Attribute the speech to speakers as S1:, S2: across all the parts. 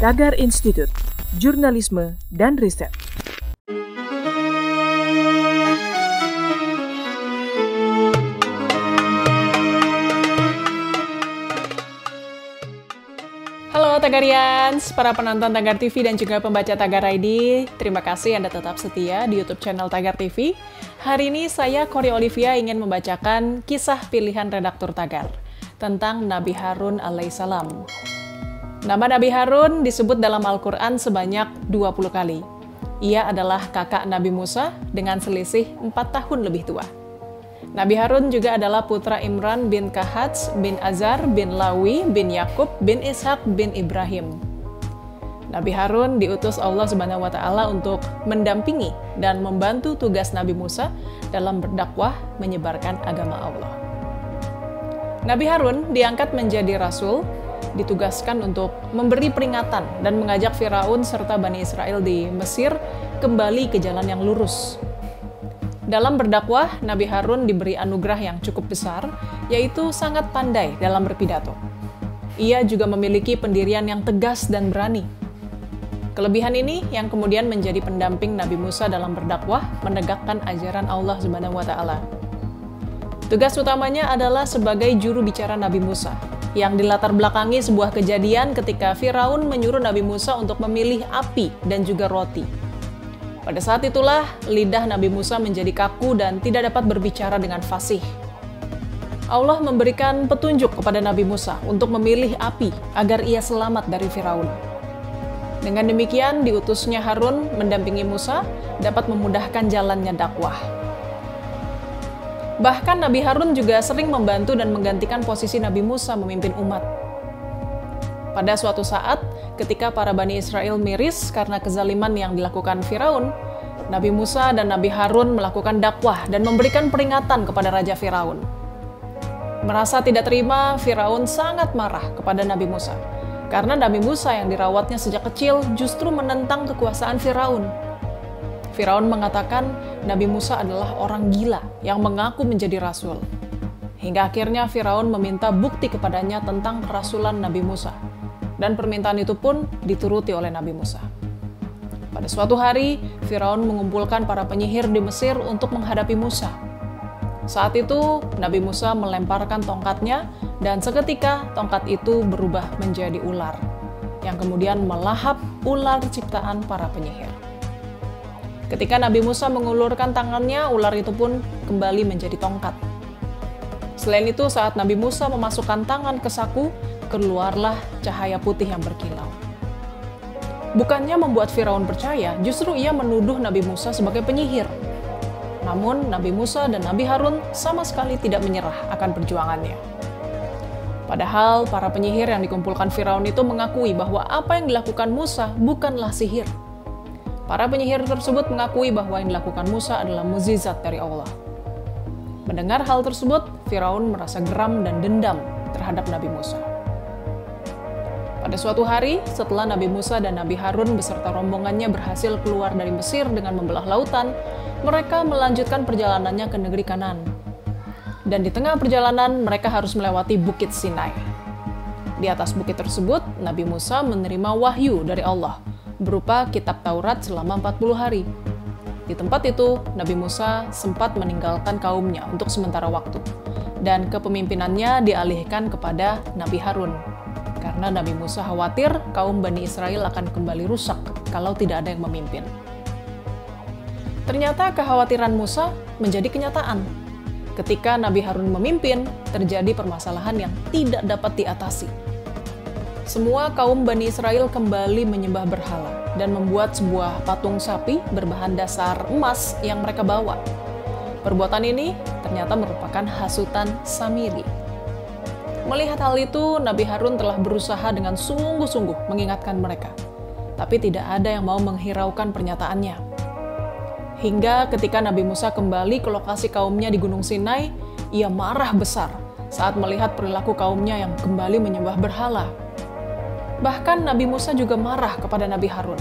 S1: Tagar Institut, Jurnalisme dan Riset.
S2: Halo Tagarians, para penonton Tagar TV dan juga pembaca Tagar ID. Terima kasih Anda tetap setia di YouTube channel Tagar TV. Hari ini saya, Kori Olivia, ingin membacakan kisah pilihan redaktur Tagar tentang Nabi Harun alaihissalam. Nama Nabi Harun disebut dalam Al-Quran sebanyak 20 kali. Ia adalah kakak Nabi Musa dengan selisih 4 tahun lebih tua. Nabi Harun juga adalah putra Imran bin Kahats bin Azar bin Lawi bin Yakub bin Ishak bin Ibrahim. Nabi Harun diutus Allah Subhanahu wa Ta'ala untuk mendampingi dan membantu tugas Nabi Musa dalam berdakwah menyebarkan agama Allah. Nabi Harun diangkat menjadi rasul, ditugaskan untuk memberi peringatan dan mengajak Firaun serta Bani Israel di Mesir kembali ke jalan yang lurus. Dalam berdakwah, Nabi Harun diberi anugerah yang cukup besar, yaitu sangat pandai dalam berpidato. Ia juga memiliki pendirian yang tegas dan berani. Kelebihan ini yang kemudian menjadi pendamping Nabi Musa dalam berdakwah menegakkan ajaran Allah Subhanahu wa Ta'ala. Tugas utamanya adalah sebagai juru bicara Nabi Musa, yang dilatar belakangi sebuah kejadian ketika Firaun menyuruh Nabi Musa untuk memilih api dan juga roti. Pada saat itulah, lidah Nabi Musa menjadi kaku dan tidak dapat berbicara dengan fasih. Allah memberikan petunjuk kepada Nabi Musa untuk memilih api agar ia selamat dari Firaun. Dengan demikian, diutusnya Harun mendampingi Musa dapat memudahkan jalannya dakwah. Bahkan Nabi Harun juga sering membantu dan menggantikan posisi Nabi Musa memimpin umat. Pada suatu saat, ketika para Bani Israel miris karena kezaliman yang dilakukan Firaun, Nabi Musa dan Nabi Harun melakukan dakwah dan memberikan peringatan kepada Raja Firaun. Merasa tidak terima, Firaun sangat marah kepada Nabi Musa, karena Nabi Musa yang dirawatnya sejak kecil justru menentang kekuasaan Firaun. Firaun mengatakan Nabi Musa adalah orang gila yang mengaku menjadi rasul. Hingga akhirnya Firaun meminta bukti kepadanya tentang kerasulan Nabi Musa. Dan permintaan itu pun dituruti oleh Nabi Musa. Pada suatu hari, Firaun mengumpulkan para penyihir di Mesir untuk menghadapi Musa. Saat itu, Nabi Musa melemparkan tongkatnya dan seketika tongkat itu berubah menjadi ular, yang kemudian melahap ular ciptaan para penyihir. Ketika Nabi Musa mengulurkan tangannya, ular itu pun kembali menjadi tongkat. Selain itu, saat Nabi Musa memasukkan tangan ke saku, keluarlah cahaya putih yang berkilau. Bukannya membuat Firaun percaya, justru ia menuduh Nabi Musa sebagai penyihir. Namun, Nabi Musa dan Nabi Harun sama sekali tidak menyerah akan perjuangannya. Padahal, para penyihir yang dikumpulkan Firaun itu mengakui bahwa apa yang dilakukan Musa bukanlah sihir. Para penyihir tersebut mengakui bahwa yang dilakukan Musa adalah mukjizat dari Allah. Mendengar hal tersebut, Firaun merasa geram dan dendam terhadap Nabi Musa. Pada suatu hari, setelah Nabi Musa dan Nabi Harun beserta rombongannya berhasil keluar dari Mesir dengan membelah lautan, mereka melanjutkan perjalanannya ke negeri Kanaan. Dan di tengah perjalanan, mereka harus melewati Bukit Sinai. Di atas bukit tersebut, Nabi Musa menerima wahyu dari Allah, berupa kitab Taurat selama 40 hari. Di tempat itu, Nabi Musa sempat meninggalkan kaumnya untuk sementara waktu, dan kepemimpinannya dialihkan kepada Nabi Harun, karena Nabi Musa khawatir kaum Bani Israel akan kembali rusak kalau tidak ada yang memimpin. Ternyata kekhawatiran Musa menjadi kenyataan. Ketika Nabi Harun memimpin, terjadi permasalahan yang tidak dapat diatasi. Semua kaum Bani Israel kembali menyembah berhala dan membuat sebuah patung sapi berbahan dasar emas yang mereka bawa. Perbuatan ini ternyata merupakan hasutan Samiri. Melihat hal itu, Nabi Harun telah berusaha dengan sungguh-sungguh mengingatkan mereka, tapi tidak ada yang mau menghiraukan pernyataannya. Hingga ketika Nabi Musa kembali ke lokasi kaumnya di Gunung Sinai, ia marah besar saat melihat perilaku kaumnya yang kembali menyembah berhala. Bahkan Nabi Musa juga marah kepada Nabi Harun,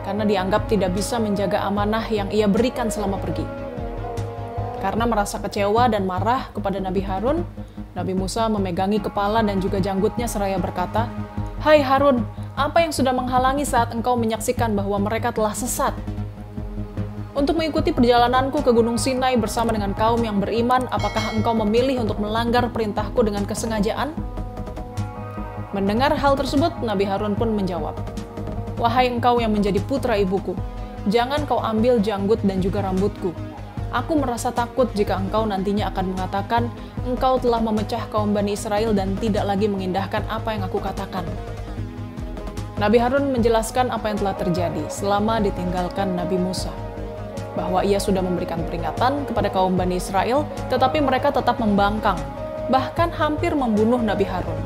S2: karena dianggap tidak bisa menjaga amanah yang ia berikan selama pergi. Karena merasa kecewa dan marah kepada Nabi Harun, Nabi Musa memegangi kepala dan juga janggutnya seraya berkata, "Hai Harun, Apa yang sudah menghalangi saat engkau menyaksikan bahwa mereka telah sesat? Untuk mengikuti perjalananku ke Gunung Sinai bersama dengan kaum yang beriman, apakah engkau memilih untuk melanggar perintahku dengan kesengajaan? Mendengar hal tersebut, Nabi Harun pun menjawab, "Wahai engkau yang menjadi putra ibuku, jangan kau ambil janggut dan juga rambutku. Aku merasa takut jika engkau nantinya akan mengatakan, engkau telah memecah kaum Bani Israel dan tidak lagi mengindahkan apa yang aku katakan." Nabi Harun menjelaskan apa yang telah terjadi selama ditinggalkan Nabi Musa, bahwa ia sudah memberikan peringatan kepada kaum Bani Israel, tetapi mereka tetap membangkang, bahkan hampir membunuh Nabi Harun.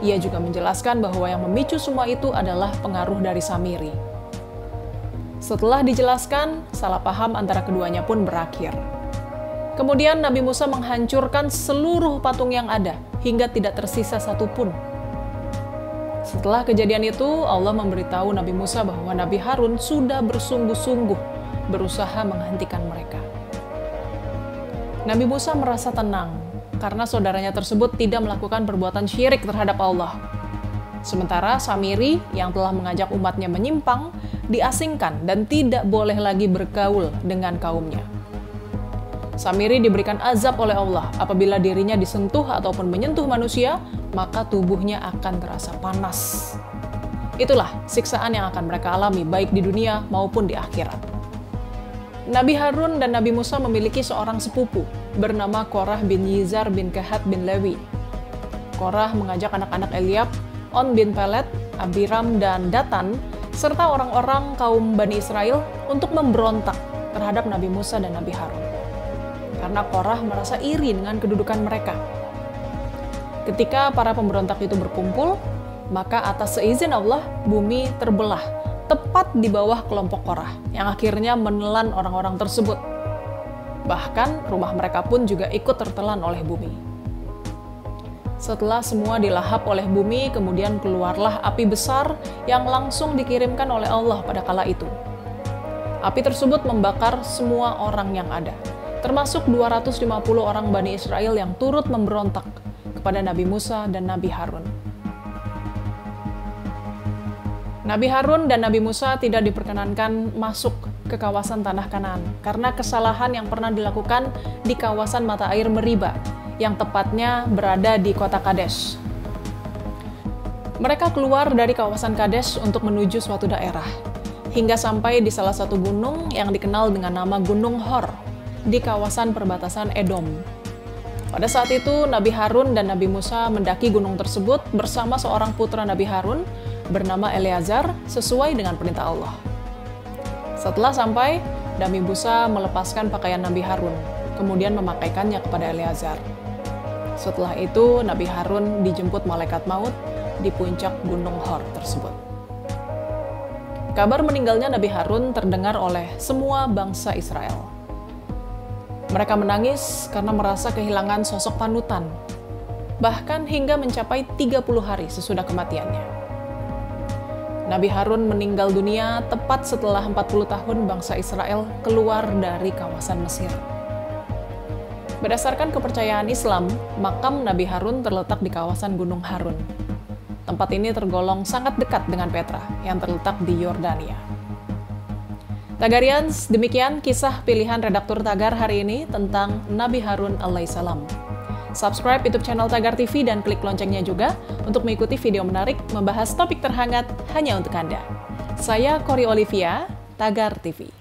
S2: Ia juga menjelaskan bahwa yang memicu semua itu adalah pengaruh dari Samiri. Setelah dijelaskan, salah paham antara keduanya pun berakhir. Kemudian Nabi Musa menghancurkan seluruh patung yang ada, hingga tidak tersisa satupun. Setelah kejadian itu, Allah memberitahu Nabi Musa bahwa Nabi Harun sudah bersungguh-sungguh berusaha menghentikan mereka. Nabi Musa merasa tenang karena saudaranya tersebut tidak melakukan perbuatan syirik terhadap Allah. Sementara Samiri yang telah mengajak umatnya menyimpang, diasingkan dan tidak boleh lagi bergaul dengan kaumnya. Samiri diberikan azab oleh Allah apabila dirinya disentuh ataupun menyentuh manusia, maka tubuhnya akan terasa panas. Itulah siksaan yang akan mereka alami baik di dunia maupun di akhirat. Nabi Harun dan Nabi Musa memiliki seorang sepupu bernama Korah bin Yizar bin Kehat bin Lewi. Korah mengajak anak-anak Eliab, On bin Pelet, Abiram, dan Datan, serta orang-orang kaum Bani Israel untuk memberontak terhadap Nabi Musa dan Nabi Harun. Karena Korah merasa iri dengan kedudukan mereka. Ketika para pemberontak itu berkumpul, maka atas seizin Allah, bumi terbelah tepat di bawah kelompok Korah, yang akhirnya menelan orang-orang tersebut. Bahkan rumah mereka pun juga ikut tertelan oleh bumi. Setelah semua dilahap oleh bumi, kemudian keluarlah api besar yang langsung dikirimkan oleh Allah pada kala itu. Api tersebut membakar semua orang yang ada, termasuk 250 orang Bani Israel yang turut memberontak kepada Nabi Musa dan Nabi Harun. Nabi Harun dan Nabi Musa tidak diperkenankan masuk ke kawasan Tanah Kanaan karena kesalahan yang pernah dilakukan di kawasan mata air Meriba, yang tepatnya berada di kota Kadesh. Mereka keluar dari kawasan Kadesh untuk menuju suatu daerah, hingga sampai di salah satu gunung yang dikenal dengan nama Gunung Hor, di kawasan perbatasan Edom. Pada saat itu, Nabi Harun dan Nabi Musa mendaki gunung tersebut bersama seorang putra Nabi Harun bernama Eleazar sesuai dengan perintah Allah. Setelah sampai, Nabi Musa melepaskan pakaian Nabi Harun, kemudian memakaikannya kepada Eleazar. Setelah itu, Nabi Harun dijemput malaikat maut di puncak Gunung Hor tersebut. Kabar meninggalnya Nabi Harun terdengar oleh semua bangsa Israel. Mereka menangis karena merasa kehilangan sosok panutan, bahkan hingga mencapai 30 hari sesudah kematiannya. Nabi Harun meninggal dunia tepat setelah 40 tahun bangsa Israel keluar dari kawasan Mesir. Berdasarkan kepercayaan Islam, makam Nabi Harun terletak di kawasan Gunung Harun. Tempat ini tergolong sangat dekat dengan Petra yang terletak di Yordania. Tagarians, demikian kisah pilihan redaktur Tagar hari ini tentang Nabi Harun alaihissalam. Subscribe YouTube channel Tagar TV dan klik loncengnya juga untuk mengikuti video menarik membahas topik terhangat hanya untuk Anda. Saya Kori Olivia, Tagar TV.